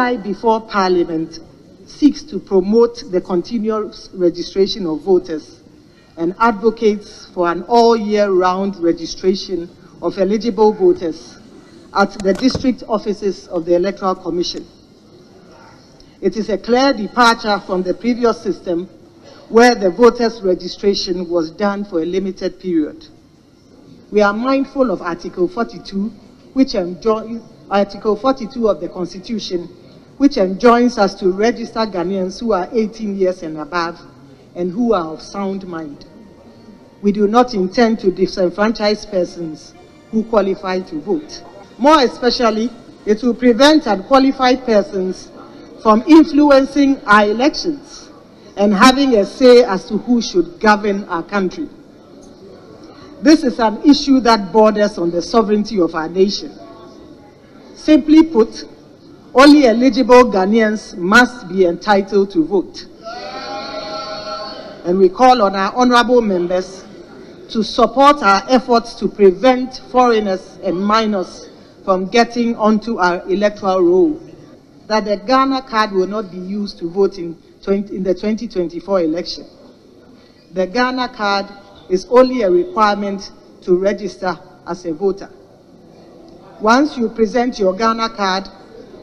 testify before Parliament seeks to promote the continuous registration of voters and advocates for an all-year-round registration of eligible voters at the district offices of the Electoral Commission. It is a clear departure from the previous system where the voters' registration was done for a limited period. We are mindful of Article 42, Article 42 of the Constitution, which enjoins us to register Ghanaians who are 18 years and above and who are of sound mind. We do not intend to disenfranchise persons who qualify to vote. More especially, it will prevent unqualified persons from influencing our elections and having a say as to who should govern our country. This is an issue that borders on the sovereignty of our nation. Simply put, only eligible Ghanaians must be entitled to vote. And we call on our honorable members to support our efforts to prevent foreigners and minors from getting onto our electoral roll, that the Ghana card will not be used to vote in the 2024 election. The Ghana card is only a requirement to register as a voter. Once you present your Ghana card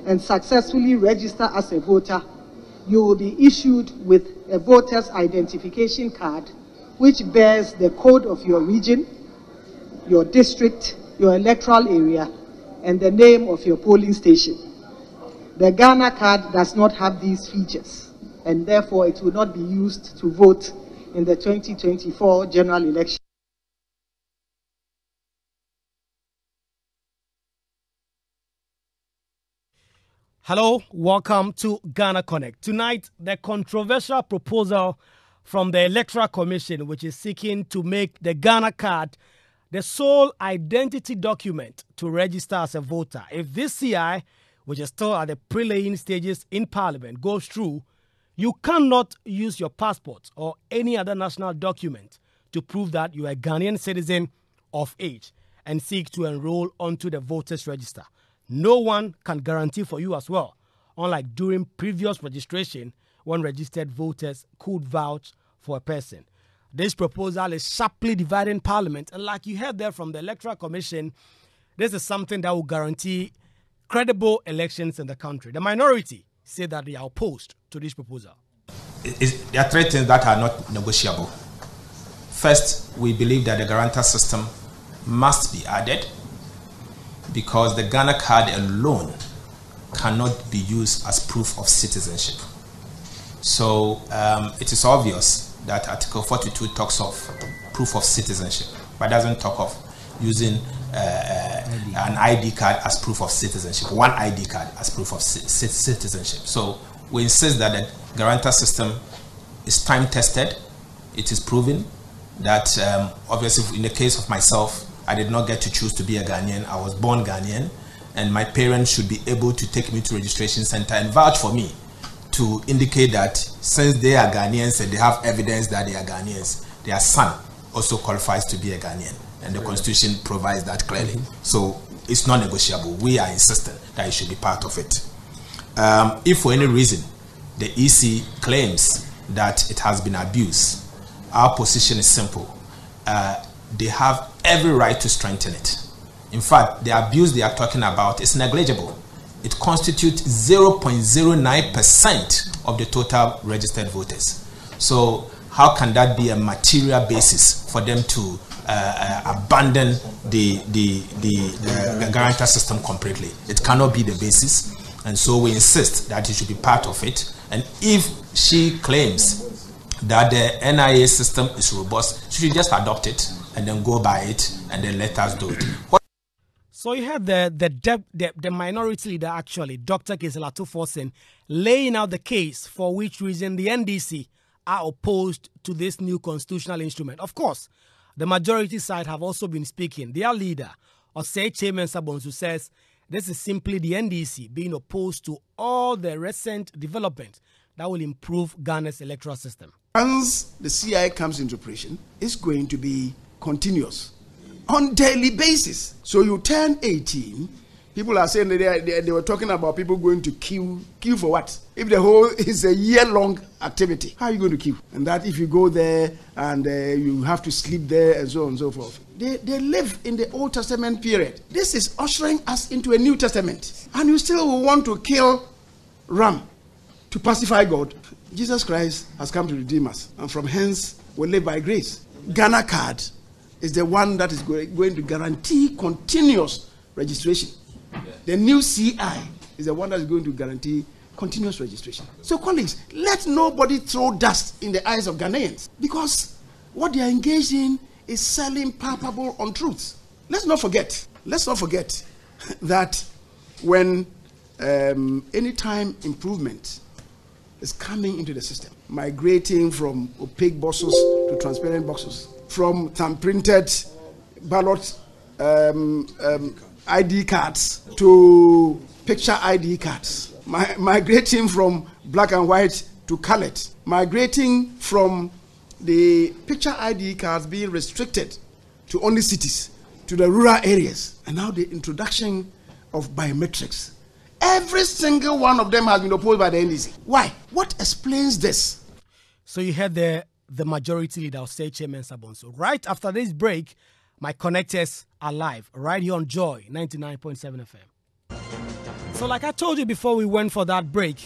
and successfully register as a voter, you will be issued with a voter's identification card which bears the code of your region, your district, your electoral area, and the name of your polling station. The Ghana card does not have these features, and therefore it will not be used to vote in the 2024 general election. Hello, welcome to Ghana Connect. Tonight, the controversial proposal from the Electoral Commission, which is seeking to make the Ghana card the sole identity document to register as a voter. If this CI, which is still at the pre-laying stages in Parliament, goes through, you cannot use your passport or any other national document to prove that you are a Ghanaian citizen of age and seek to enroll onto the voters register. No one can guarantee for you as well, unlike during previous registration when registered voters could vouch for a person. This proposal is sharply dividing Parliament, and like you heard there from the Electoral Commission, this is something that will guarantee credible elections in the country. The minority say that they are opposed to this proposal. There are three things that are not negotiable. First, we believe that the guarantor system must be added because the Ghana card alone cannot be used as proof of citizenship. So it is obvious that Article 42 talks of proof of citizenship, but doesn't talk of using an ID card as proof of citizenship, one ID card as proof of citizenship. So we insist that the guarantor system is time tested. It is proven that obviously in the case of myself, I did not get to choose to be a Ghanaian. I was born Ghanaian, and my parents should be able to take me to registration center and vouch for me to indicate that since they are Ghanaians and they have evidence that they are Ghanaians, their son also qualifies to be a Ghanaian. And the Constitution provides that clearly. So it's not negotiable. We are insistent that it should be part of it. If for any reason the EC claims that it has been abused, our position is simple. They have every right to strengthen it. In fact, the abuse they are talking about is negligible. It constitutes 0.09% of the total registered voters. So how can that be a material basis for them to abandon the guarantor system completely? It cannot be the basis, and so we insist that it should be part of it. And if she claims that the NIA system is robust, she should just adopt it and then go by it and then let us do it. So you had the minority leader, actually, Dr. Kisela Forsen, laying out the case for which reason the NDC are opposed to this new constitutional instrument. Of course, the majority side have also been speaking. Their leader, Osei Chairman Sabonsu, says this is simply the NDC being opposed to all the recent developments that will improve Ghana's electoral system. Once the CI comes into operation, it's going to be continuous on daily basis. So you turn 18, People are saying that they were talking about people going to queue. Queue for what? If the whole is a year-long activity, how are you going to queue? And that if you go there and you have to sleep there and so on and so forth. They live in the Old Testament period. This is ushering us into a New Testament. And you still will want to kill ram to pacify God. Jesus Christ has come to redeem us. And from hence, we live by grace. Ghana card is the one that is going to guarantee continuous registration. The new CI is the one that is going to guarantee continuous registration. So, colleagues, let nobody throw dust in the eyes of Ghanaians, because what they are engaged in is selling palpable untruths. Let's not forget that when anytime improvement is coming into the system, migrating from opaque boxes to transparent boxes, from thumb-printed ballot ID cards to picture ID cards, migrating from black and white to colored, migrating from the picture ID cards being restricted to only cities, to the rural areas, and now the introduction of biometrics. Every single one of them has been opposed by the NDC. Why? What explains this? So you heard the majority leader, State Chairman Sabonso. Right after this break, my connectors are live right here on Joy 99.7 FM. So like I told you before we went for that break,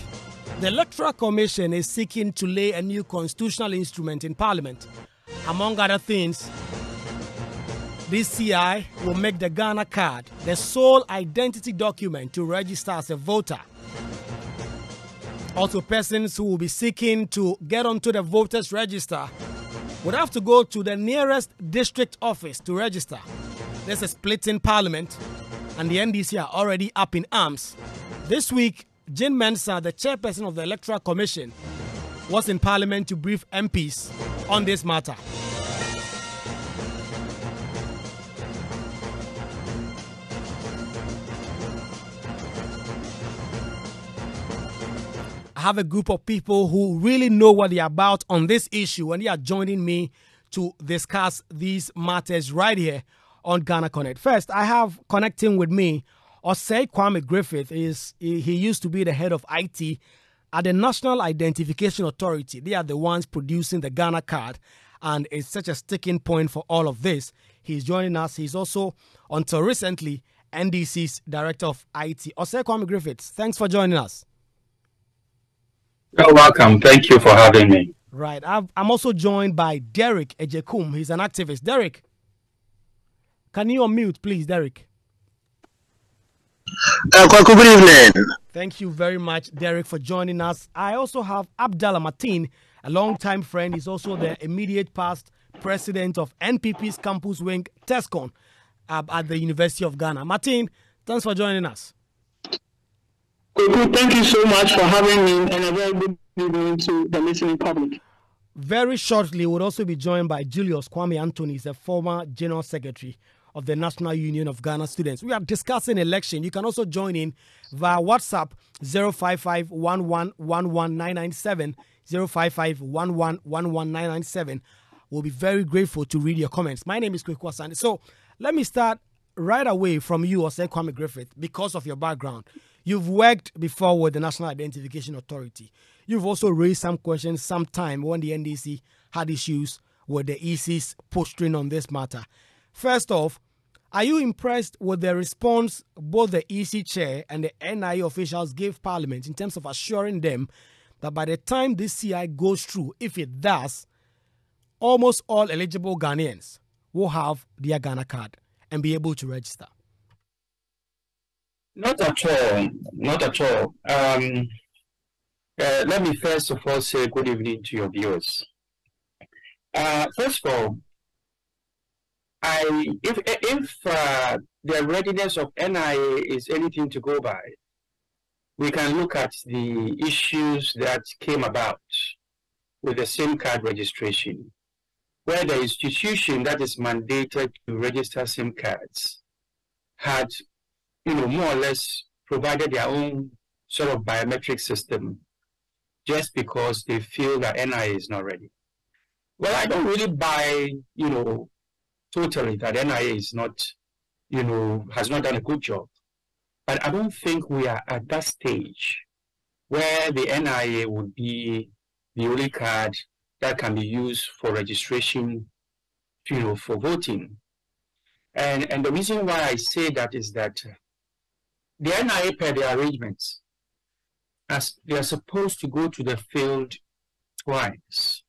the Electoral Commission is seeking to lay a new constitutional instrument in Parliament. Among other things, this CI will make the Ghana card the sole identity document to register as a voter. Also, persons who will be seeking to get onto the voters register would have to go to the nearest district office to register. There's a split in Parliament, and the NDC are already up in arms. This week, Jean Mensah, the chairperson of the Electoral Commission, was in Parliament to brief MPs on this matter. I have a group of people who really know what they're about on this issue, and they are joining me to discuss these matters right here on Ghana Connect. First, I have connecting with me Osei Kwame Griffith. He used to be the head of IT at the National Identification Authority. They are the ones producing the Ghana card, and it's such a sticking point for all of this. He's joining us. He's also, until recently, NDC's Director of IT. Osei Kwame Griffith, thanks for joining us. You're welcome. Thank you for having me. Right. I'm also joined by Derek Ejekum. He's an activist. Derek, can you unmute, please, Derek? Kwaku, good evening. Thank you very much, Derek, for joining us. I also have Abdallah Martin, a longtime friend. He's also the immediate past president of NPP's campus wing, TESCON, at the University of Ghana. Martin, thanks for joining us. Thank you so much for having me, and a very good evening to the listening public. Very shortly, we'll also be joined by Julius Kwame Anthony, the former General Secretary of the National Union of Ghana Students. We are discussing election. You can also join in via WhatsApp 055-1111-997, 055-1111-997. We'll be very grateful to read your comments. My name is Kwaku Asante. So let me start right away from you, Osei Kwame Griffith, because of your background. You've worked before with the National Identification Authority. You've also raised some questions sometime when the NDC had issues with the EC's posturing on this matter. First off, are you impressed with the response both the EC chair and the NIA officials gave Parliament in terms of assuring them that by the time this CI goes through, if it does, almost all eligible Ghanaians will have their Ghana card and be able to register? Not at all. Not at all. Let me first of all say good evening to your viewers. First of all, if the readiness of NIA is anything to go by, we can look at the issues that came about with the SIM card registration, where the institution that is mandated to register SIM cards had, more or less provided their own sort of biometric system just because they feel that NIA is not ready. Well, I don't really buy, totally that NIA is not, has not done a good job. But I don't think we are at that stage where the NIA would be the only card that can be used for registration, for voting. And the reason why I say that is that the NIA, per the arrangements, as they are supposed to go to the field twice.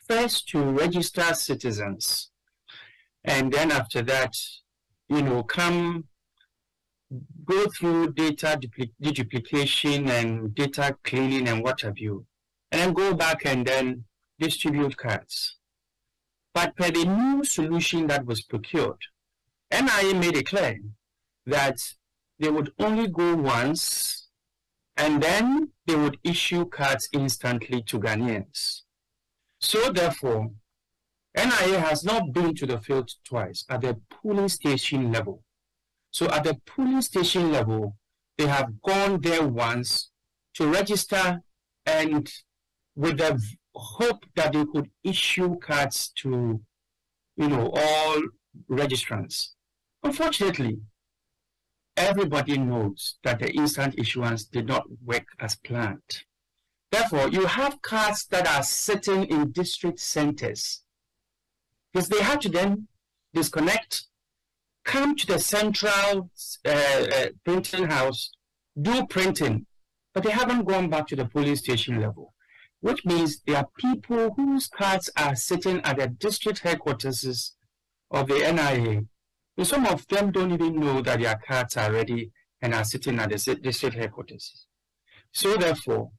First to register citizens, and then after that, come go through data deduplication and data cleaning and what have you, and then go back and then distribute cards. But per the new solution that was procured, NIA made it clear that they would only go once, and then they would issue cards instantly to Ghanaians. So therefore, NIA has not been to the field twice at the polling station level. So at the polling station level, they have gone there once to register, and with the hope that they could issue cards to, all registrants. Unfortunately, everybody knows that the instant issuance did not work as planned. Therefore, you have cards that are sitting in district centers, because they had to then disconnect, come to the central printing house, do printing, but they haven't gone back to the polling station level, which means there are people whose cards are sitting at the district headquarters of the NIA. And some of them don't even know that their cards are ready and are sitting at the district headquarters. So therefore,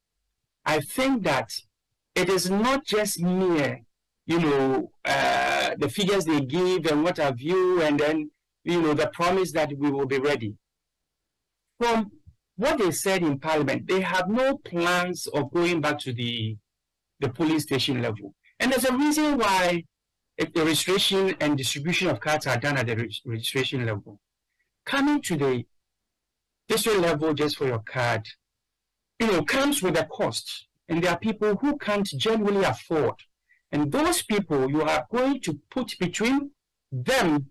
I think that it is not just mere, the figures they give and what have you, and then, the promise that we will be ready. From what they said in Parliament, they have no plans of going back to the polling station level. And there's a reason why, if the registration and distribution of cards are done at the registration level, coming to the district level just for your card, comes with a cost. And there are people who can't genuinely afford. And those people, you are going to put between them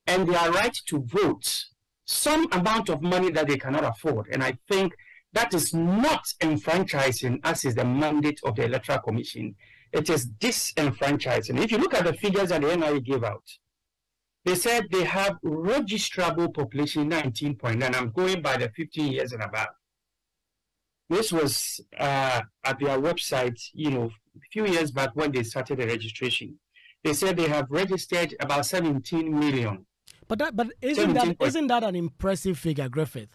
and their right to vote some amount of money that they cannot afford. And I think that is not enfranchising, as is the mandate of the Electoral Commission. It is disenfranchising. If you look at the figures that the NIA gave out, they said they have registrable population 19.9. I'm going by the 15 years and above. This was at their website, a few years back when they started the registration. They said they have registered about 17 million. But isn't that an impressive figure, Griffith?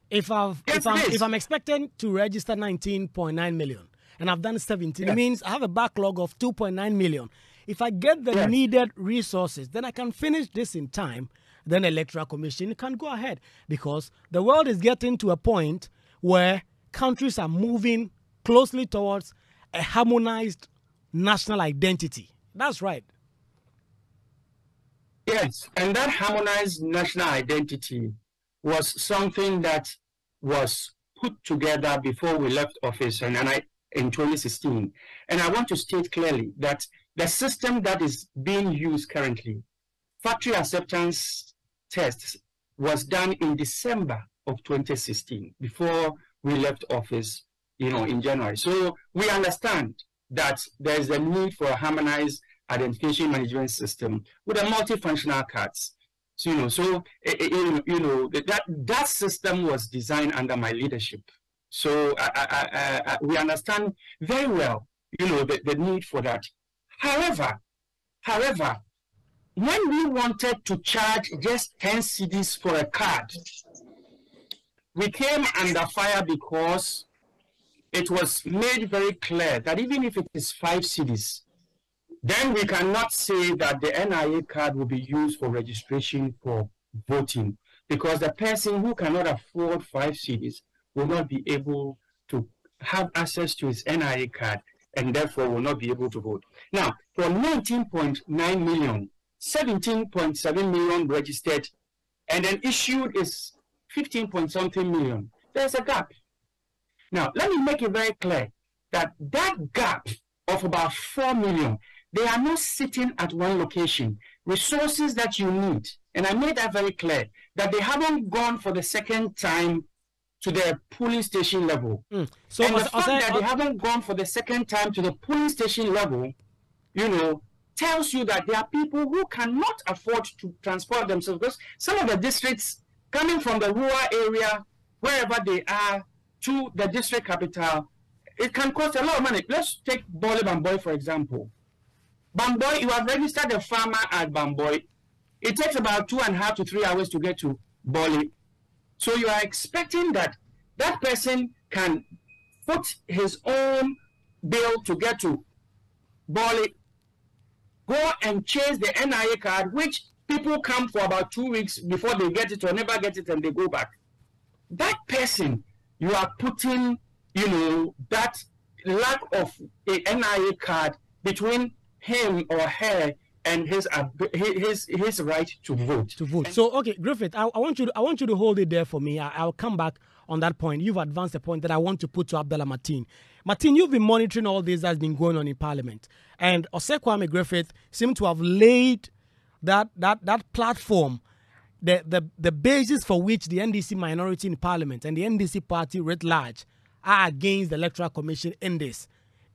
If I'm expecting to register 19.9 million and I've done 17, it means I have a backlog of 2.9 million. If I get the needed resources, then I can finish this in time. Then the Electoral Commission can go ahead, because the world is getting to a point where countries are moving closely towards a harmonized national identity. That's right. Yes, and that harmonized national identity was something that was put together before we left office in 2016. And I want to state clearly that the system that is being used currently, factory acceptance tests, was done in December of 2016, before we left office, in January. So we understand that there is a need for a harmonized identification management system with a multifunctional cards. So that system was designed under my leadership. So we understand very well, the need for that. However, when we wanted to charge just 10 cedis for a card, we came under fire, because it was made very clear that even if it is 5 cedis, then we cannot say that the NIA card will be used for registration for voting, because the person who cannot afford 5 cedis will not be able to have access to his NIA card, and therefore will not be able to vote. Now, for 19.9 million, 17.7 million registered, and then issued is 15 point something million. There's a gap. Now, let me make it very clear that gap of about 4 million, they are not sitting at one location. Resources that you need, And I made that very clear, that they haven't gone for the second time to the polling station level. So and the fact that they haven't gone for the second time to the polling station level, you know, tells you that there are people who cannot afford to transport themselves, because some of the districts coming from the rural area, wherever they are, to the district capital, it can cost a lot of money. Let's take Bole Bamboy, for example. Bamboy, you have registered a farmer at Bamboy. It takes about 2.5 to 3 hours to get to Bole. So you are expecting that that person can put his own bill to get to Bole, go and chase the NIA card, which people come for about 2 weeks before they get it or never get it and they go back. That person, you are putting, you know, that lack of a NIA card between him or her and his right to vote. So, okay, Griffith, I want you to hold it there for me. I'll come back on that point. You've advanced a point that I want to put to Abdallah Martin. Martin, you've been monitoring all this that's been going on in Parliament, and Osekwame Griffith seemed to have laid that platform, the basis for which the NDC minority in Parliament and the NDC party writ large are against the Electoral Commission in this.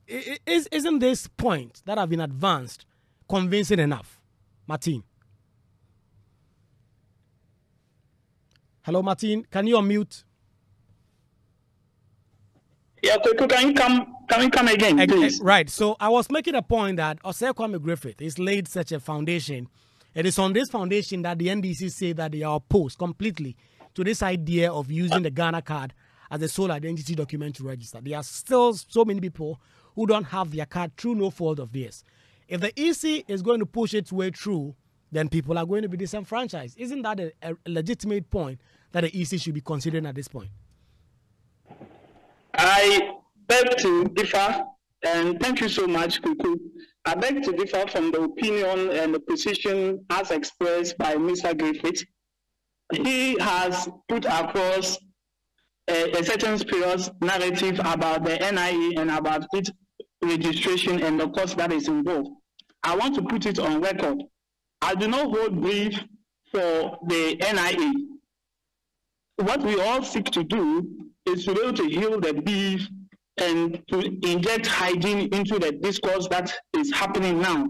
Isn't this point that have been advanced convincing enough, Martin? Hello, Martin. Can you unmute? Yeah, can you come again, please? Right. So I was making a point that Osekwame Griffith has laid such a foundation. It is on this foundation that the NDC say that they are opposed completely to this idea of using the Ghana card as a sole identity document to register. There are still so many people who don't have their card through no fault of theirs. If the EC is going to push its way through, then people are going to be disenfranchised. Isn't that a legitimate point that the EC should be considering at this point? I beg to differ, and thank you so much, Kuku. I beg to differ from the opinion and the position as expressed by Mr. Griffith. He has put across a certain spurious narrative about the NIE and about its registration and the cost that is involved. I want to put it on record. I do not hold brief for the NIA. What we all seek to do is to be able to heal the beef and to inject hygiene into the discourse that is happening now.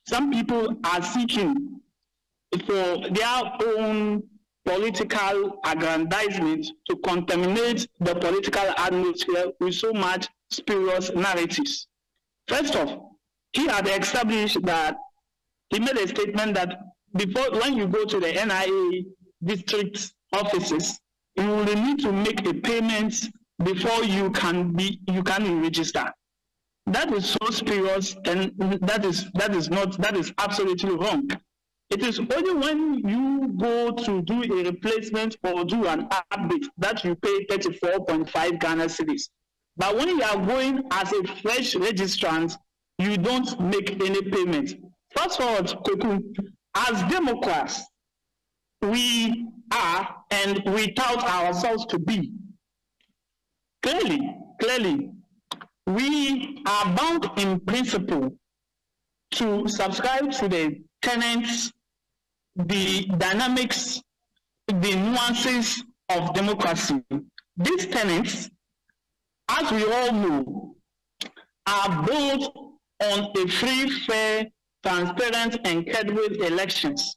Some people are seeking for their own political aggrandizement to contaminate the political atmosphere with so much spurious narratives. First off, he had established that he made a statement that before, when you go to the NIA district offices, you will need to make a payment before you can register. That is so spurious, and that is absolutely wrong. It is only when you go to do a replacement or do an update that you pay 34.5 Ghana cedis. But when you are going as a fresh registrant, you don't make any payment. Fast forward, Kwaku, as Democrats, we are and we tout ourselves to be. Clearly, we are bound in principle to subscribe to the tenets, the dynamics, the nuances of democracy. These tenets, as we all know, are built on a free, fair, transparent, and credible elections.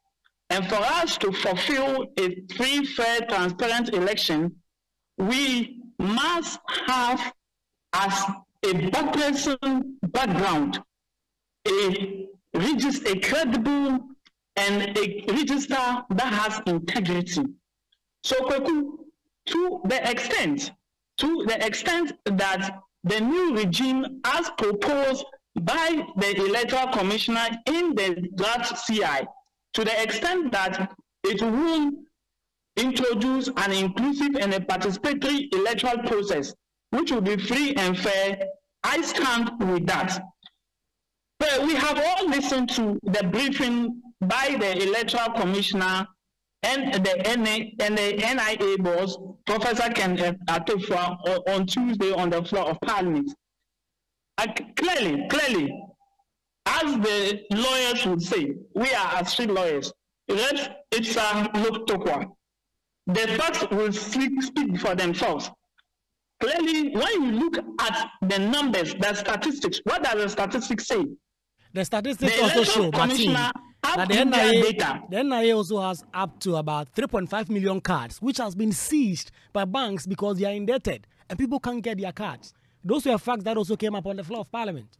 And for us to fulfill a free, fair, transparent election, we must have as a bipartisan background a credible and a register that has integrity. So, Kwaku, to the extent that the new regime, as proposed by the Electoral Commissioner in the draft CI, to the extent that it will introduce an inclusive and a participatory electoral process, which will be free and fair, I stand with that. But we have all listened to the briefing by the Electoral Commissioner and the NIA boss, Professor Ken Atofua, on Tuesday on the floor of Parliament. Clearly, as the lawyers would say, we are as street lawyers. Reps Itsa Loktokwa. The facts will speak for themselves. Clearly, when you look at the numbers, the statistics, what does the statistics say? The statistics also show, Martin, that the NIA also has up to about 3.5 million cards, which has been seized by banks because they are indebted and people can't get their cards. Those were facts that also came up on the floor of Parliament.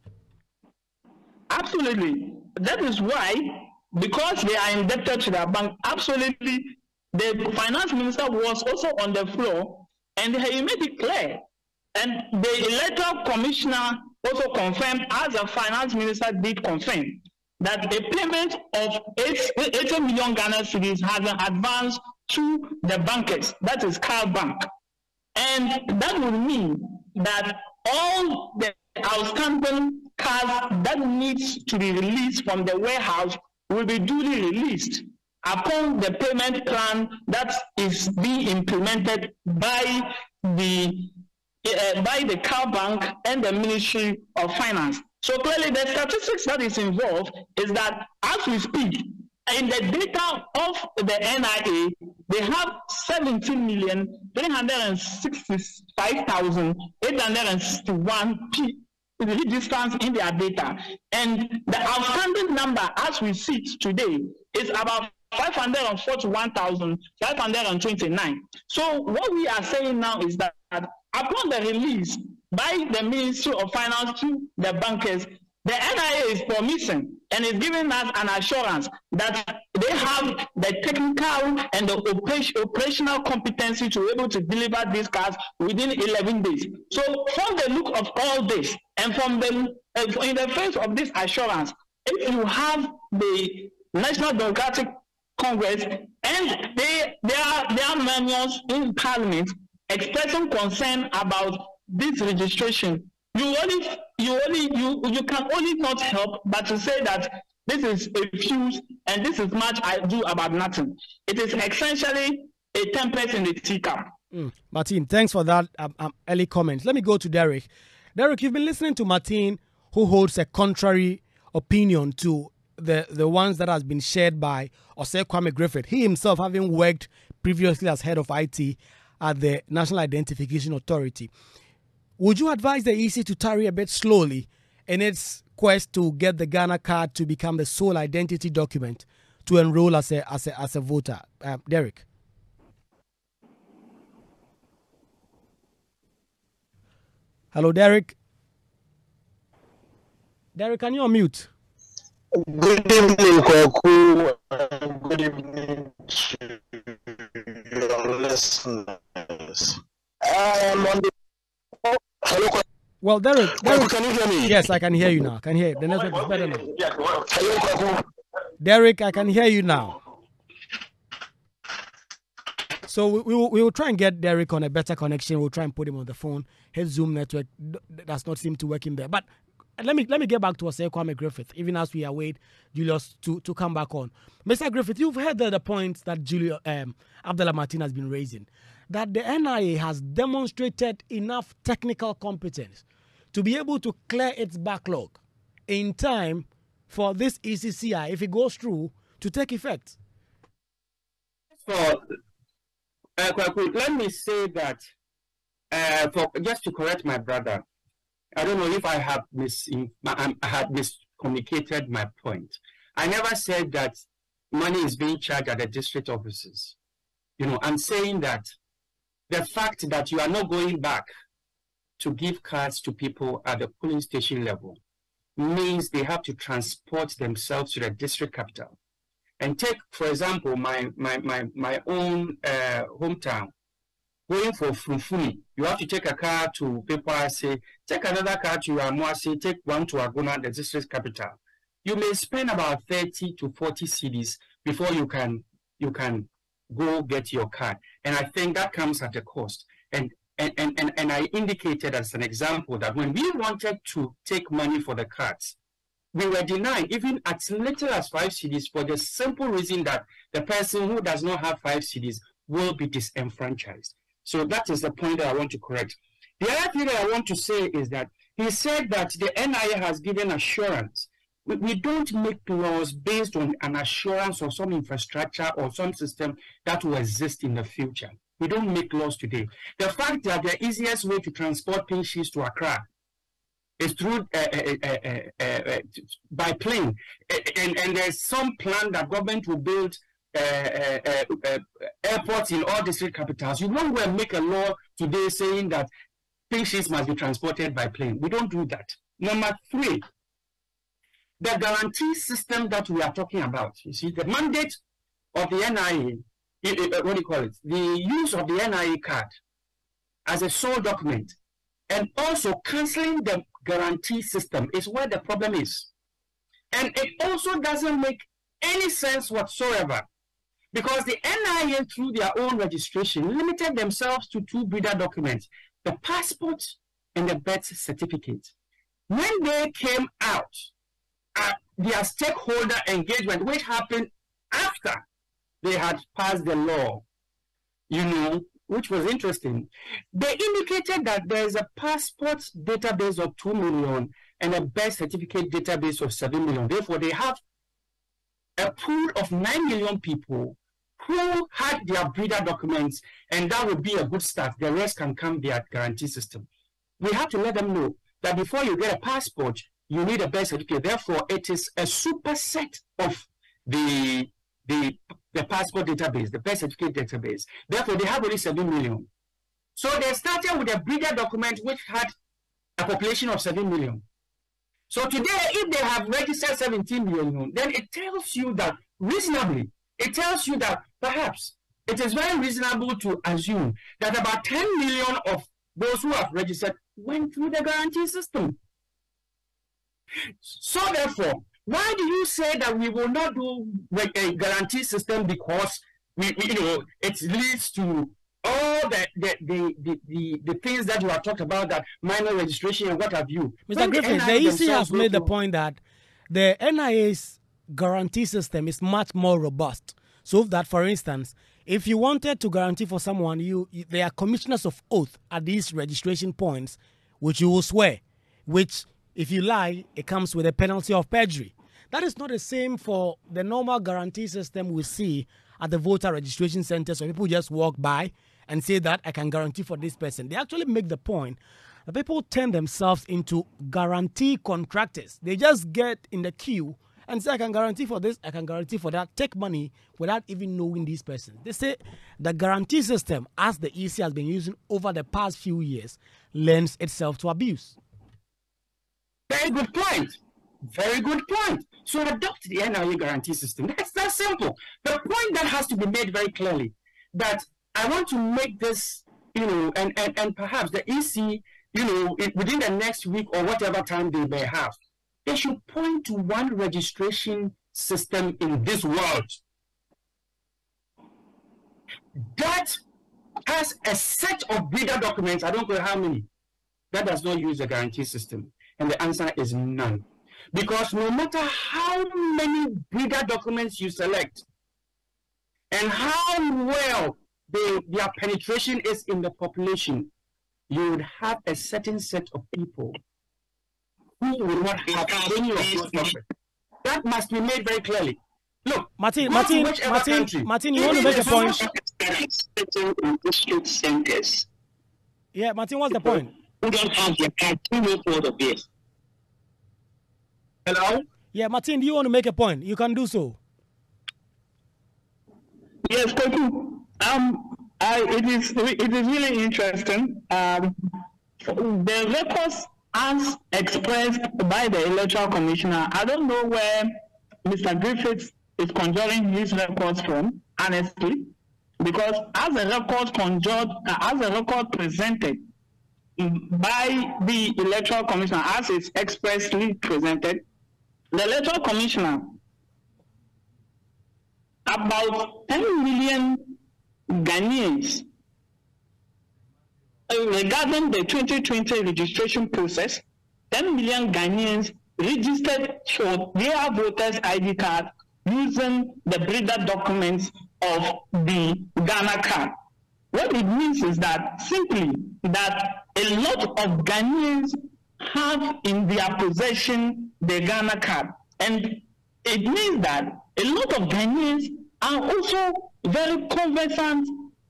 Absolutely. That is why, because they are indebted to the bank, absolutely, the finance minister was also on the floor and he made it clear. And the electoral commissioner also confirmed, as the finance minister did confirm, that the payment of 80 million Ghana cedis has an advance to the bankers, that is Car Bank. And that would mean that all the outstanding cars that needs to be released from the warehouse will be duly released upon the payment plan that is being implemented by the Car Bank and the Ministry of Finance. So clearly the statistics that is involved is that as we speak, in the data of the NIA, they have 17,365,861 registrants in their data. And the outstanding number as we see it today is about 541,529. So what we are saying now is that upon the release by the Ministry of Finance to the bankers, the NIA is promising and is giving us an assurance that they have the technical and the operational competency to be able to deliver these cars within 11 days. So from the look of all this and from the in the face of this assurance, if you have the National Democratic Congress and their manuals in Parliament expressing concern about this registration, you can only not help but to say that this is a fuse and this is much ado about nothing. It is essentially a tempest in the teacup. Martin, thanks for that early comment. Let me go to Derek. Derek, you've been listening to Martin, who holds a contrary opinion to the ones that has been shared by Osei Kwame Griffith. He himself having worked previously as head of IT at the National Identification Authority. Would you advise the EC to tarry a bit slowly in its quest to get the Ghana card to become the sole identity document to enroll as a voter? Derek. Hello, Derek. Derek, can you unmute? Good evening, Kwaku. Good evening to your listeners. I am on the... Hello. Well, Derek, can you hear me? Yes, I can hear you now. I can hear you. The network is better now. Hello, Kwaku. Derek, I can hear you now. So we will try and get Derek on a better connection. We'll try and put him on the phone. His Zoom network does not seem to work in there. But let me get back to Osei Kwame Griffith, even as we await Julius to come back on. Mr. Griffith, you've heard the points that Abdallah Martin has been raising, that the NIA has demonstrated enough technical competence to be able to clear its backlog in time for this ECCI, if it goes through, to take effect. So, let me say that, just to correct my brother, I don't know if I have miscommunicated my point. I never said that money is being charged at the district offices. I'm saying that the fact that you are not going back to give cards to people at the polling station level means they have to transport themselves to the district capital. And take, for example, my own hometown. Going for Funfuni, you have to take a car to Pepoase, take another car to Amoase, take one to Agona, the district capital. You may spend about 30 to 40 cedis before you can go get your card. And I think that comes at a cost. And I indicated as an example that when we wanted to take money for the cards, we were denied even as little as 5 cedis for the simple reason that the person who does not have 5 cedis will be disenfranchised. So that is the point that I want to correct. The other thing that I want to say is that he said that the NIA has given assurance We don't make laws based on an assurance of some infrastructure or some system that will exist in the future. We don't make laws today. The fact that the easiest way to transport pink sheets to Accra is through by plane, and there's some plan that government will build airports in all district capitals. You won't go and make a law today saying that pink sheets must be transported by plane. We don't do that. Number 3, the guarantee system that we are talking about. You see, the mandate of the NIA, what do you call it? The use of the NIA card as a sole document, and also cancelling the guarantee system is where the problem is. And it also doesn't make any sense whatsoever, because the NIA, through their own registration, limited themselves to 2 breeder documents, the passport and the birth certificate. When they came out, their stakeholder engagement, which happened after they had passed the law, you know, which was interesting, they indicated that there is a passport database of 2 million and a birth certificate database of 7 million. Therefore, they have a pool of 9 million people who had their breeder documents, and that would be a good start. The rest can come via guarantee system. We have to let them know that before you get a passport, you need a birth certificate. Therefore, it is a superset of the passport database, the birth certificate database. Therefore, they have only 7 million. So they started with a breeder document which had a population of 7 million. So today, if they have registered 17 million, then it tells you that reasonably, it tells you that perhaps it is very reasonable to assume that about 10 million of those who have registered went through the guarantee system. So therefore, why do you say that we will not do a guarantee system? Because it leads to all the things that you have talked about, that minor registration and what have you. Mr. Griffin, the EC has made the point that the NIA's guarantee system is much more robust. So that, for instance, if you wanted to guarantee for someone, there are commissioners of oath at these registration points, which you will swear, which if you lie, it comes with a penalty of perjury. That is not the same for the normal guarantee system we see at the voter registration centers, where people just walk by and say that I can guarantee for this person. They actually make the point that people turn themselves into guarantee contractors. They just get in the queue and say, I can guarantee for this, I can guarantee for that, take money without even knowing these persons. They say the guarantee system, as the EC has been using over the past few years, lends itself to abuse. Very good point. Very good point. So adopt the NIA guarantee system. That's that simple. The point that has to be made very clearly, that I want to make this, and perhaps the EC, within the next week or whatever time they may have, they should point to one registration system in this world that has a set of breeder documents, I don't know how many, that does not use the guarantee system. And the answer is none. Because no matter how many breeder documents you select and how well their penetration is in the population, you would have a certain set of people who will not have any of those documents. That must be made very clearly. Look, Martin, you want to make a point? In district centers. Yeah, Martin, what's the point? Who don't have their card 2 years old of this. Hello? Yeah, Martin, do you want to make a point? You can do so. Yes, Kwaku. It is really interesting. The records as expressed by the electoral commissioner, I don't know where Mr. Griffiths is conjuring his records from, honestly, because as a record presented by the electoral commissioner, as it's expressly presented, the electoral commissioner, about 10 million Ghanaians, regarding the 2020 registration process, 10 million Ghanaians registered for their voters' ID card using the breeder documents of the Ghana card. What it means is that simply that a lot of Ghanaians have in their possession the Ghana card. And it means that a lot of Ghanaians are also very conversant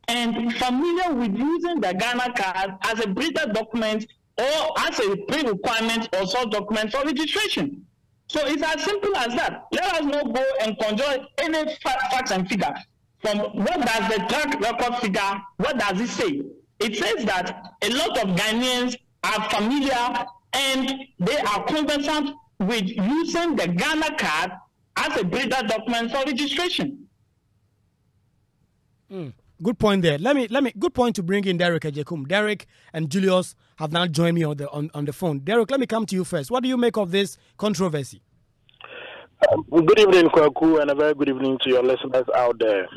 and familiar with using the Ghana card as a breeder document or as a pre-requirement or source document for registration. So it's as simple as that. Let us not go and conjure any facts and figures. From what does the track record figure, what does it say? It says that a lot of Ghanaians are familiar and they are conversant with using the Ghana card as a breeder document for registration. Good point there. Let me. Good point to bring in Derek Ejekum. Derek and Julius have now joined me on the phone. Derek, let me come to you first. What do you make of this controversy? Good evening, Kwaku, and a very good evening to your listeners out there.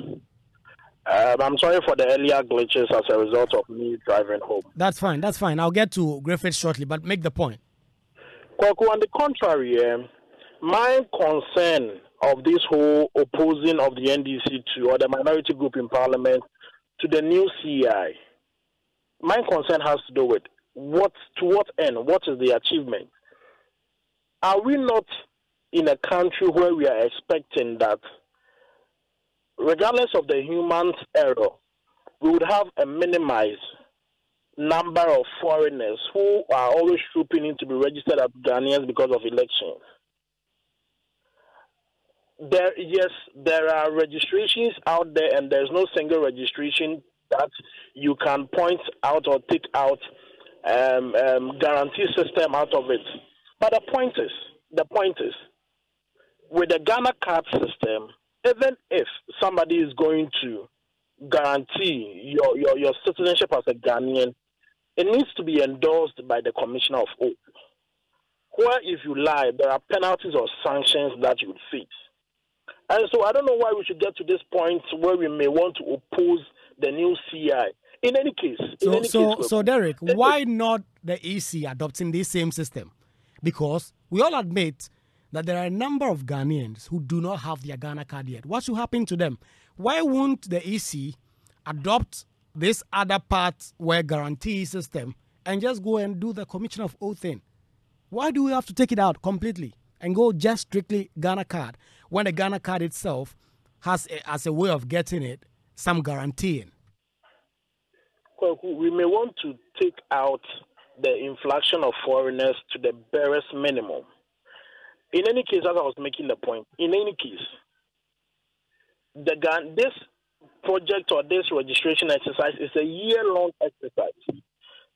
I'm sorry for the earlier glitches as a result of me driving home. That's fine. I'll get to Griffith shortly, but make the point. Kwaku, on the contrary, my concern of this whole opposing of the NDC to, or the minority group in parliament, to the new CEI, my concern has to do with to what end, what is the achievement? Are we not in a country where we are expecting that, regardless of the human error, we would have a minimized number of foreigners who are always trooping in to be registered as Ghanaians because of elections? There are registrations out there, and there's no single registration that you can point out or take out guarantee system out of it. But the point is, with the Ghana card system, even if somebody is going to guarantee your citizenship as a Ghanaian, it needs to be endorsed by the Commissioner of Oath. Where if you lie, there are penalties or sanctions that you would face. And so I don't know why we should get to this point where we may want to oppose the new CI. In any case, so Derek, why not the EC adopting this same system? Because we all admit that there are a number of Ghanaians who do not have their Ghana card yet. What should happen to them? Why won't the EC adopt this other part where guarantee system and just go and do the Commissioner of Oath thing? Why do we have to take it out completely and go just strictly Ghana card when the Ghana card itself has as a way of getting it some guaranteeing? Well, we may want to take out the inflation of foreigners to the barest minimum. In any case, as I was making the point, in any case, this project or this registration exercise is a year-long exercise.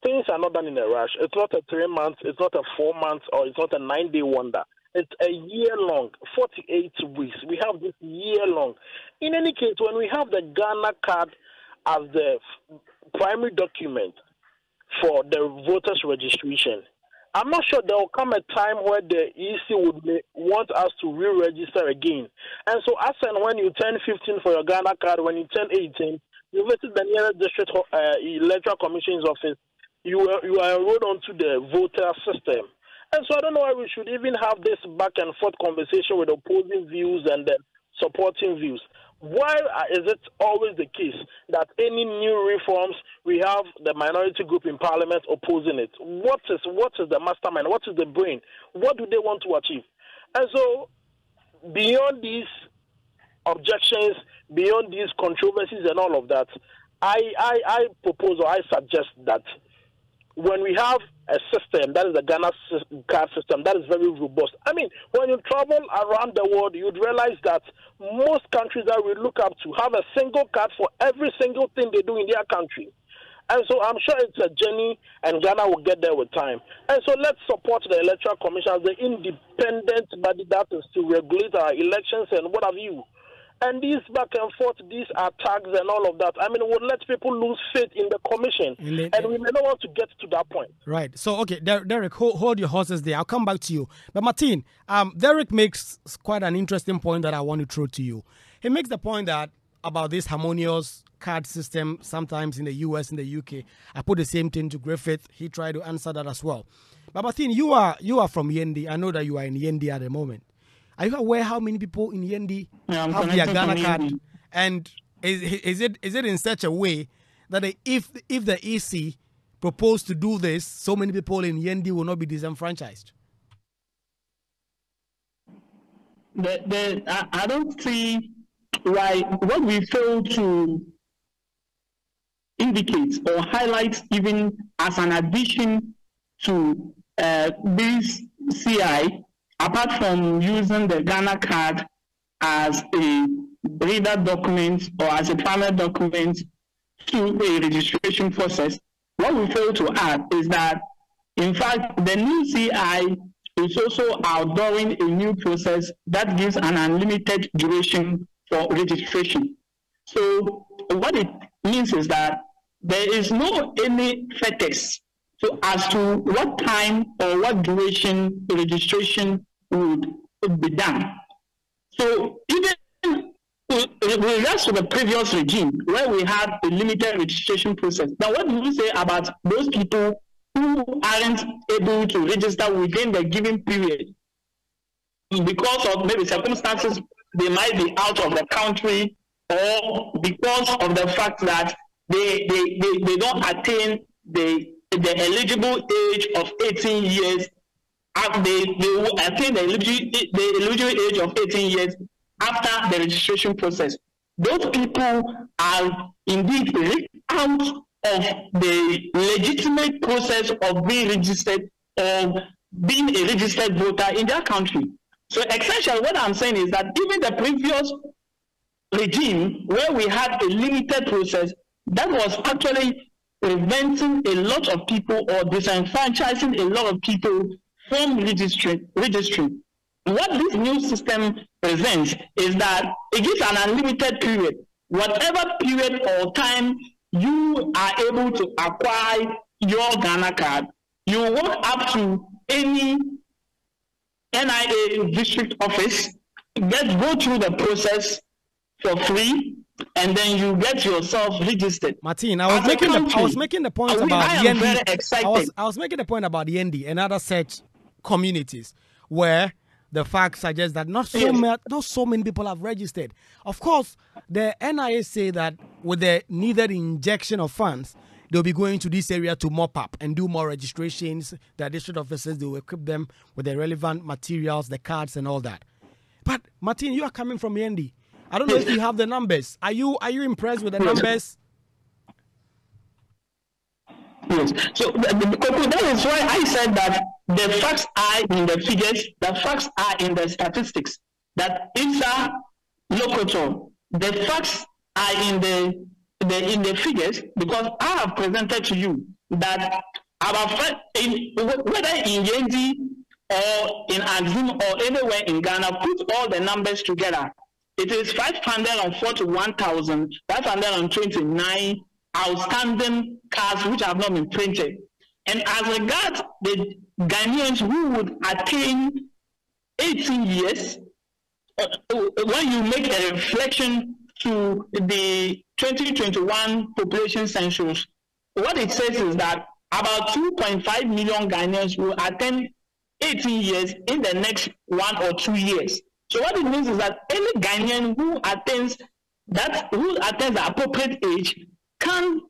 Things are not done in a rush. It's not a 3 months, it's not a 4 months, or it's not a 9-day wonder. It's a year-long, 48 weeks. We have this year-long. In any case, when we have the Ghana card as the primary document for the voters' registration, I'm not sure there will come a time where the EC would want us to re-register again. And so, as and when you turn 15 for your Ghana card, when you turn 18, you visit the nearest district electoral commission's office, you are enrolled onto the voter system. And so I don't know why we should even have this back and forth conversation with opposing views and supporting views. Why is it always the case that any new reforms, we have the minority group in parliament opposing it? What is the mastermind? What is the brain? What do they want to achieve? And so beyond these objections, beyond these controversies and all of that, I propose or I suggest that when we have a system that is the Ghana card system that is very robust. I mean, when you travel around the world, you'd realize that most countries that we look up to have a single card for every single thing they do in their country. And so I'm sure it's a journey, and Ghana will get there with time. And so let's support the Electoral Commission as the independent body that is to regulate our elections and what have you. And these back and forth, these attacks and all of that, I mean, would let people lose faith in the commission. And we may not want to get to that point. Right. So, okay, Derek, hold your horses there. I'll come back to you. But, Martin, Derek makes quite an interesting point that I want to throw to you. He makes the point that about this harmonious card system, sometimes in the US, in the UK. I put the same thing to Griffith. He tried to answer that as well. But, Martin, you are from Yendi. I know that you are in Yendi at the moment. Are you aware how many people in Yendi have their Ghana card? And is it in such a way that if the EC proposed to do this, so many people in Yendi will not be disenfranchised? I don't see why what we fail to indicate or highlight even as an addition to this CI, apart from using the Ghana card as a reader document or as a primary document to a registration process, what we fail to add is that, in fact, the new CI is also outdooring a new process that gives an unlimited duration for registration. So what it means is that there is no any fetters as to what time or what duration the registration would be done. So even with regards to the previous regime, where we had a limited registration process, now what do you say about those people who aren't able to register within the given period because of maybe circumstances, they might be out of the country, or because of the fact that they don't attain the eligible age of 18 years, they will attain the eligible age of 18 years after the registration process. Those people are indeed out of the legitimate process of being registered or being a registered voter in their country. So essentially what I'm saying is that even the previous regime, where we had a limited process, that was actually preventing a lot of people or disenfranchising a lot of people from registering. What this new system presents is that it gives an unlimited period. Whatever period or time you are able to acquire your Ghana card, you walk up to any NIA district office, go through the process for free, and then you get yourself registered. Martin, I was making the point about Yendi. I was making the point about Yendi and other such communities where the fact suggests that not so many people have registered. Of course, the NIA say that with the needed injection of funds, they'll be going to this area to mop up and do more registrations. The district officers, they will equip them with the relevant materials, the cards and all that. But Martin, you are coming from Yendi. I don't know if you have the numbers. Are you impressed with the numbers? Yes. So that is why I said that the facts are in the figures, the facts are in the statistics. That it's a locator. The facts are in the figures, because I have presented to you that whether in Yendi or in Azim or anywhere in Ghana, put all the numbers together. It is 541,529 outstanding cards which have not been printed. And as regards the Ghanaians who would attain 18 years, when you make a reflection to the 2021 population census, what it says is that about 2.5 million Ghanaians will attain 18 years in the next 1 or 2 years. So what it means is that any Ghanaian who attains the appropriate age can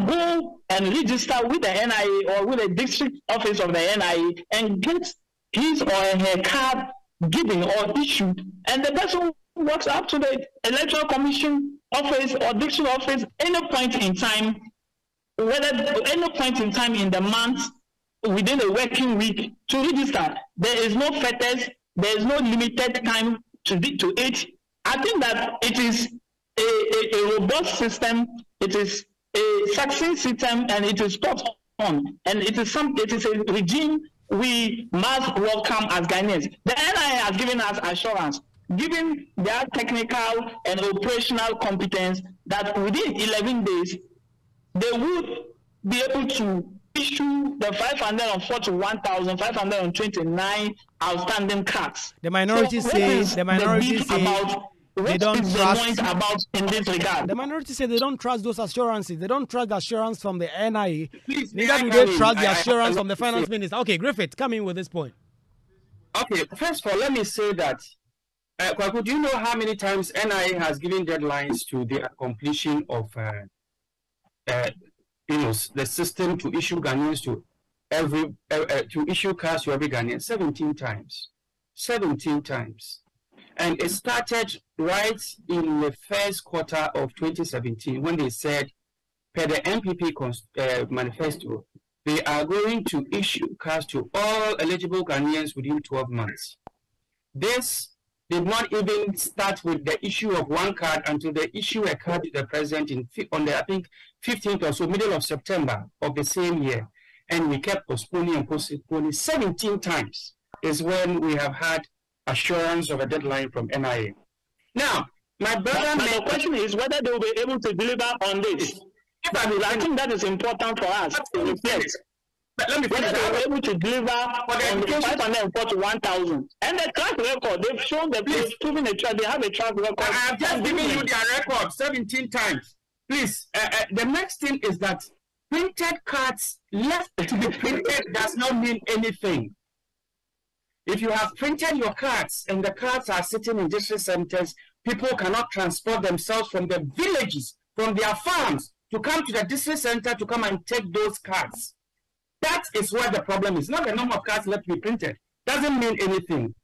go and register with the NIA or with the district office of the NIA and get his or her card given or issued, and the person walks up to the electoral commission office or district office any point in time, whether any point in time in the month within a working week, to register. There is no fetters. There is no limited time to it. I think that it is a robust system. It is a success system, and it is spot on. And it is a regime we must welcome as Ghanaians. The NIA has given us assurance, given their technical and operational competence, that within 11 days they would be able to issue the 541,529 outstanding cards. The minority say they don't trust about in this regard. The minority say they don't trust those assurances. They don't trust the assurance from the NIA. Neither do they trust the assurance from the finance minister. Okay, Griffith, come in with this point. Okay, first of all, let me say that Kwaku, do you know how many times NIA has given deadlines to the completion of the system to issue Ghanaians to issue cards to every Ghanaian? 17 times. 17 times. And it started right in the first quarter of 2017 when they said, per the MPP manifesto, they are going to issue cards to all eligible Ghanaians within 12 months. This did not even start with the issue of one card until they issue a card to the president on the, I think, 15th or so, middle of September of the same year. And we kept postponing and postponing 17 times is when we have had assurance of a deadline from NIA. Now, my brother... But the question is whether they will be able to deliver on this. I think that is important for us to reflect. But let me finish. Whether they were able to deliver on the 541,000. And the track record, they've shown that they've proven a track, they have a track record. I have just given you their record 17 times. Please, the next thing is that printed cards left to be printed does not mean anything. If you have printed your cards and the cards are sitting in district centers, people cannot transport themselves from the villages, from their farms, to come to the district center to come and take those cards. That is where the problem is. Not the number of cards left to be printed. Doesn't mean anything.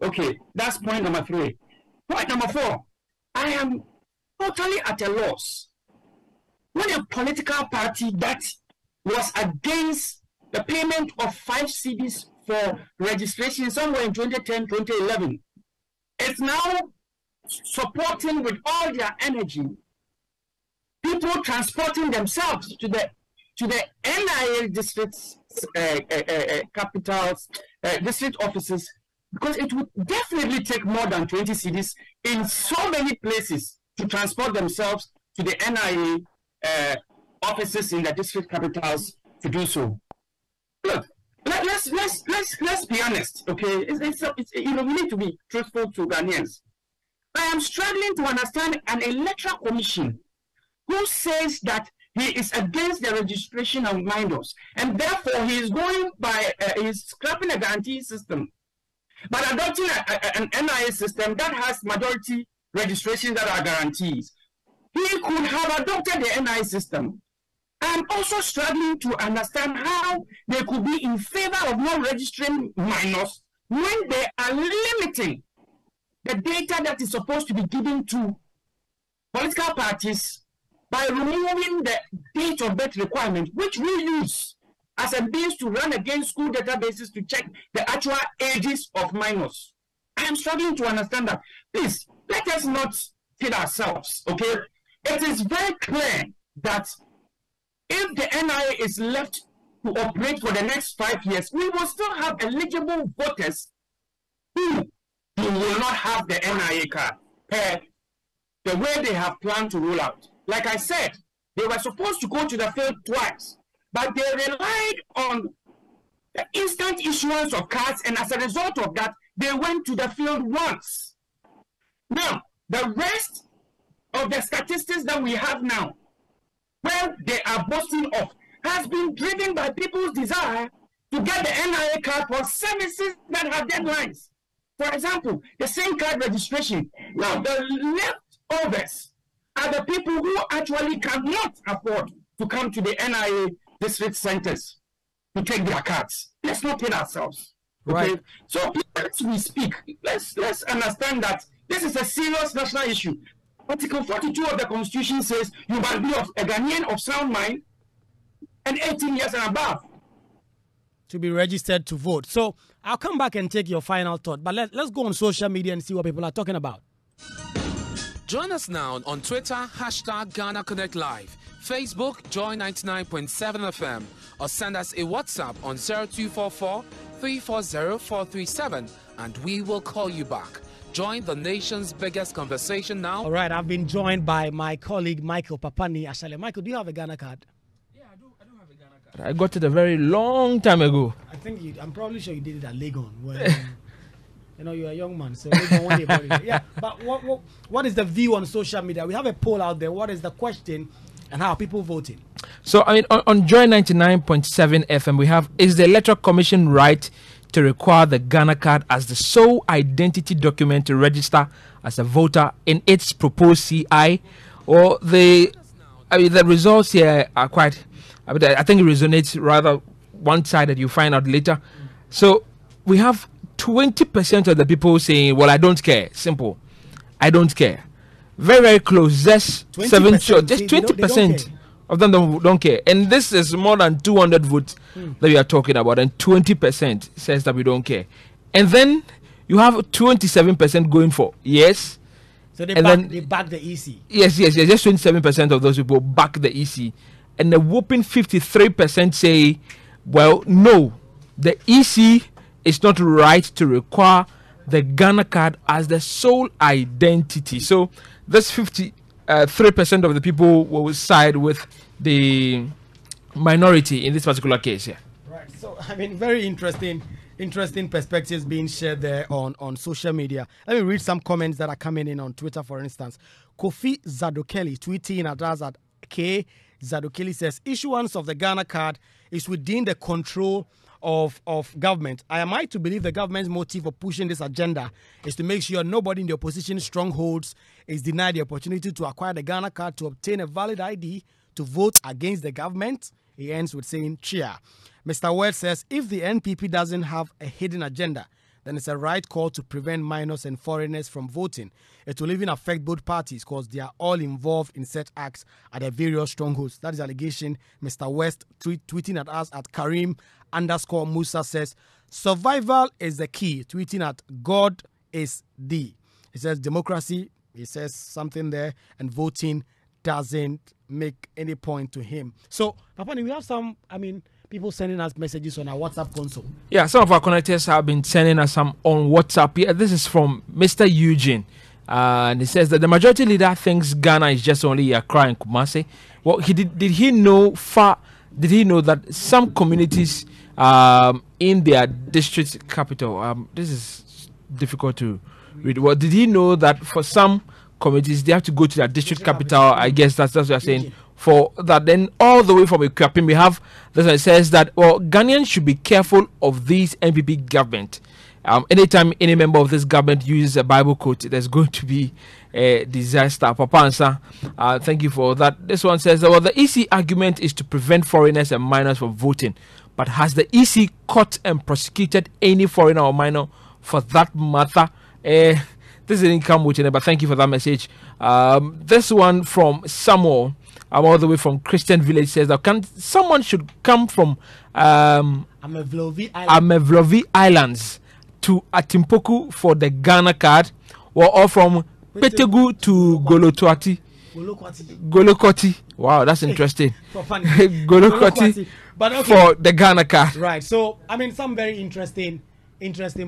Okay, that's point number 3. Point number 4. I am totally at a loss. When a political party that was against the payment of 5 cedis for registration somewhere in 2010, 2011, is now supporting with all their energy people transporting themselves to the NIA districts, capitals, district offices, because it would definitely take more than 20 cedis in so many places to transport themselves to the NIA offices in the district capitals to do so. Look, let's be honest, okay? It's we need to be truthful to Ghanaians. I am struggling to understand an electoral commission who says that he is against the registration of minors, and therefore he is going by, he's scrapping a guarantee system, but adopting an NIA system that has majority registrations that are guarantees. He could have adopted the NIA system. I'm also struggling to understand how they could be in favor of not registering minors when they are limiting the data that is supposed to be given to political parties by removing the date of birth requirement, which we use as a means to run against school databases to check the actual ages of minors. I am struggling to understand that. Please, let us not kid ourselves, okay? It is very clear that if the NIA is left to operate for the next 5 years, we will still have eligible voters who will not have the NIA card per the way they have planned to roll out. Like I said, they were supposed to go to the field twice, but they relied on the instant issuance of cards, and as a result of that, they went to the field once. Now, the rest of the statistics that we have now, where they are boasting of, has been driven by people's desire to get the NIA card for services that have deadlines. For example, the same card registration. Now, the leftovers are the people who actually cannot afford to come to the NIA district centers to take their cards. Let's not kid ourselves. Okay? Right. So as we speak, let's understand that this is a serious national issue. Article 42 of the Constitution says you must be a Ghanaian of sound mind and 18 years and above to be registered to vote. So I'll come back and take your final thought, but let's go on social media and see what people are talking about. Join us now on Twitter, hashtag Ghana Connect Live, Facebook, Joy 99.7 FM, or send us a WhatsApp on 0244 340 437, and we will call you back. Join the nation's biggest conversation now. All right, I've been joined by my colleague Michael Papani Ashale. Michael, do you have a Ghana card? Yeah, I do have a Ghana card. I got it a very long time ago. I think I'm probably sure you did it at Legon. You know, you're a young man, so Legon one day probably. Yeah, but what is the view on social media? We have a poll out there. What is the question and how are people voting? So, I mean, on Joy 99.7 FM, we have, is the Electoral Commission right to require the Ghana card as the sole identity document to register as a voter in its proposed CI? Or the results here are quite, I think it resonates rather one-sided, you find out later. So we have 20% of the people saying, well, I don't care. Simple. I don't care. Very, very close. Just 70, just 20% of them don't care. And this is more than 200 votes that we are talking about. And 20% says that we don't care. And then you have 27% going for yes. So they back the EC. Yes. Just 27% of those people back the EC. And the whopping 53% say, well, no, the EC is not right to require the Ghana card as the sole identity. So this 53% of the people will side with the minority in this particular case here. Right. So, I mean, very interesting perspectives being shared there on social media. Let me read some comments that are coming in on Twitter, for instance. Kofi Zadokeli tweeting at us at K. Zadokeli says, issuance of the Ghana card is within the control of government. Am I to believe the government's motive for pushing this agenda is to make sure nobody in the opposition strongholds is denied the opportunity to acquire the Ghana card to obtain a valid ID to vote against the government? He ends with saying, cheer. Mr. Ward says, if the NPP doesn't have a hidden agenda, then it's a right call to prevent minors and foreigners from voting. It will even affect both parties because they are all involved in such acts at their various strongholds. That is allegation. Mr. West tweeting at us at Karim_Musa says, survival is the key. Tweeting at God is the. He says democracy, he says something there, and voting doesn't make any point to him. So, Papani, we have some, people sending us messages on our WhatsApp console. Yeah, some of our connectors have been sending us some on WhatsApp. Yeah, this is from Mr. Eugene. And he says that the majority leader thinks Ghana is just only Accra and Kumasi. Well, did he know that some communities in their district capital, this is difficult to read. Well, did he know that for some communities they have to go to their district capital? I guess that's what you're saying. For that, then all the way from Ekuapim, we have this one. It says that Ghanaians should be careful of these NPP government. Anytime any member of this government uses a Bible quote, there's going to be a disaster. Papa Ansa, thank you for that. This one says, the EC argument is to prevent foreigners and minors from voting. But has the EC caught and prosecuted any foreigner or minor for that matter? This didn't come with it, but thank you for that message. This one from Samuel, all the way from Christian Village, says that someone should come from Amevlovi Islands to Atimpoku for the Ghana card, or from Petegu to Golokoti. Wow, that's interesting. Golokoti for the Ghana card. Right. So, some very interesting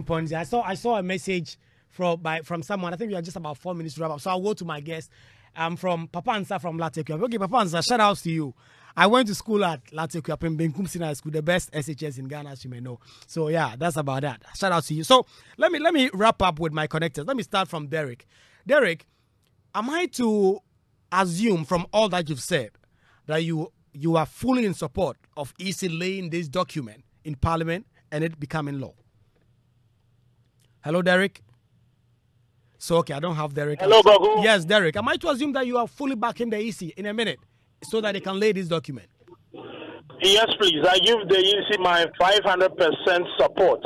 points. I saw a message from someone. I think we are just about 4 minutes to wrap up. So I'll go to my guest. From Papa Ansa from Latekua. Okay, Papa Ansa, shout out to you. I went to school at Latekua, Benkum Senior School, the best SHS in Ghana, as you may know. So yeah, that's about that. Shout out to you. So let me wrap up with my connectors. Let me start from Derek. Derek, am I to assume from all that you've said that you are fully in support of EC laying this document in Parliament and it becoming law? Hello, Derek. So, okay, I don't have Derek. Hello, Kwaku. Yes, Derek. Am I to assume that you are fully backing the EC in a minute so that they can lay this document? Yes, please. I give the EC my 500% support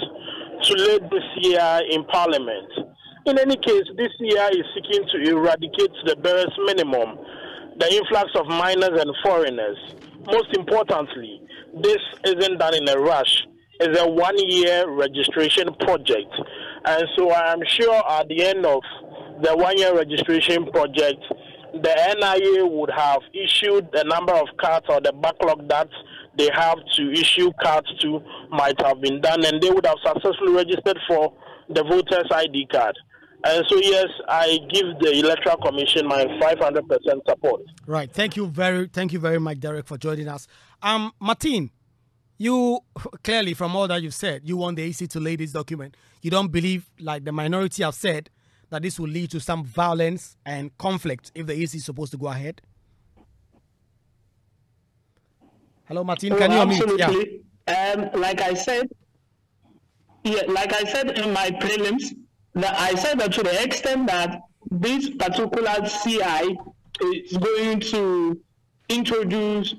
to lay this year in Parliament. In any case, this year is seeking to eradicate the barest minimum, the influx of minors and foreigners. Most importantly, this isn't done in a rush. It's a one-year registration project. And so I am sure at the end of the one-year registration project, the NIA would have issued the number of cards, or the backlog that they have to issue cards to might have been done, and they would have successfully registered for the voter's ID card. And so, yes, I give the Electoral Commission my 500% support. Right. Thank you very much, Derek, for joining us. Martin, you clearly, from all that you've said, you want the EC to lay this document. You don't believe, like the minority have said, that this will lead to some violence and conflict if the EC is supposed to go ahead? Hello, Martin. Can you absolutely. Absolutely. Yeah. Like I said in my prelims, I said that to the extent that this particular CI is going to introduce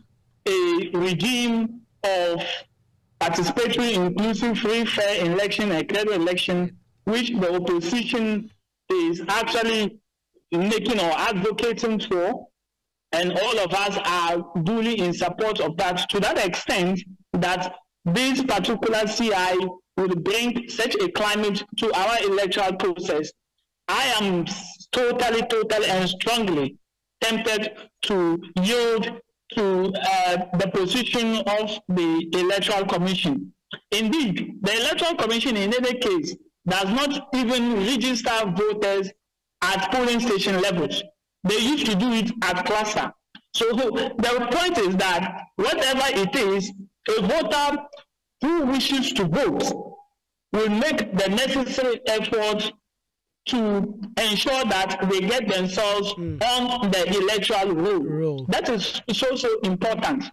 a regime of participatory, inclusive, free, fair election, a credible election, which the opposition is actually making or advocating for, and all of us are duly in support of that, to that extent that this particular CI will bring such a climate to our electoral process. I am totally and strongly tempted to yield to the position of the Electoral Commission. Indeed, the Electoral Commission in any case does not even register voters at polling station levels. They used to do it at cluster. So the point is that whatever it is, a voter who wishes to vote will make the necessary effort to ensure that they get themselves on the electoral roll. That is so important.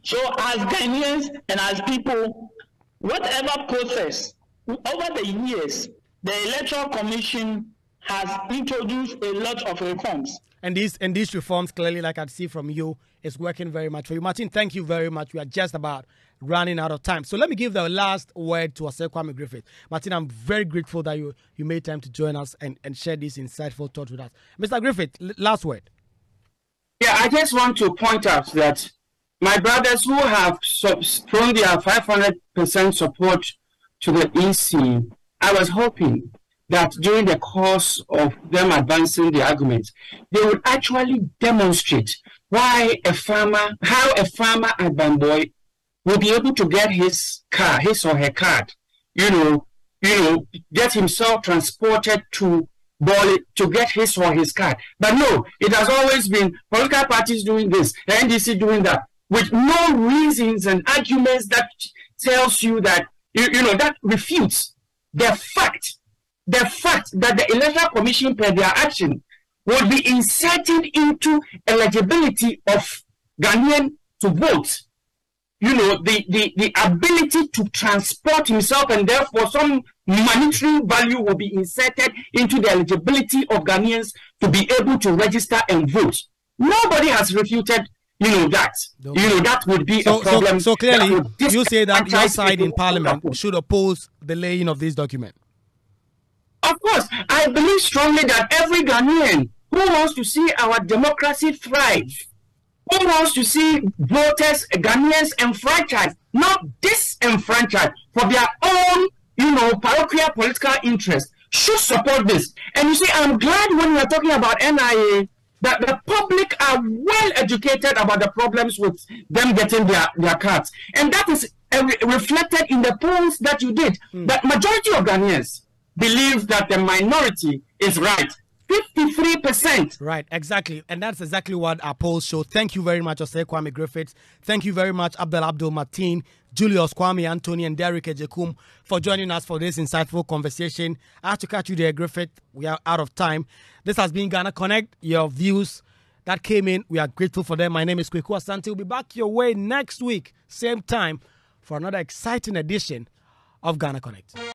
So as Ghanaians and as people, whatever process, over the years, the Electoral Commission has introduced a lot of reforms. And these reforms, clearly, like I see from you, is working very much for you. Martin, thank you very much. We are just about running out of time. So let me give the last word to Osei Kwame Griffith. Martin, I'm very grateful that you made time to join us and share this insightful thoughts with us. Mr. Griffith, last word. Yeah, I just want to point out that my brothers who have thrown their 500% support to the EC, I was hoping that during the course of them advancing the arguments, they would actually demonstrate how a farmer at Bamboy will be able to get his or her card, get himself transported to Bali to get his or his card. But no, it has always been political parties doing this, the NDC doing that, with no reasons and arguments that tells you that, that refutes the fact that the Electoral Commission, per their action, will be inserted into eligibility of Ghanaian to vote. The ability to transport himself, and therefore some monetary value will be inserted into the eligibility of Ghanaians to be able to register and vote. Nobody has refuted, that. That would be a problem. So clearly, you say that your side in Parliament should oppose the laying of this document. Of course, I believe strongly that every Ghanaian who wants to see our democracy thrive, who wants to see voters, Ghanaians enfranchised, not disenfranchised for their own, parochial political interest, should support this. And you see, I'm glad when we are talking about NIA that the public are well educated about the problems with them getting their cards. And that is reflected in the polls that you did. That majority of Ghanaians believe that the minority is right. 53%. Right, exactly. And that's exactly what our polls show. Thank you very much, Osei Kwame Griffith. Thank you very much, Abdul Martin, Julius Kwame Anthony, and Derek Ejekum for joining us for this insightful conversation. I have to catch you there, Griffith. We are out of time. This has been Ghana Connect. Your views that came in, we are grateful for them. My name is Kwaku Asante. We'll be back your way next week, same time, for another exciting edition of Ghana Connect.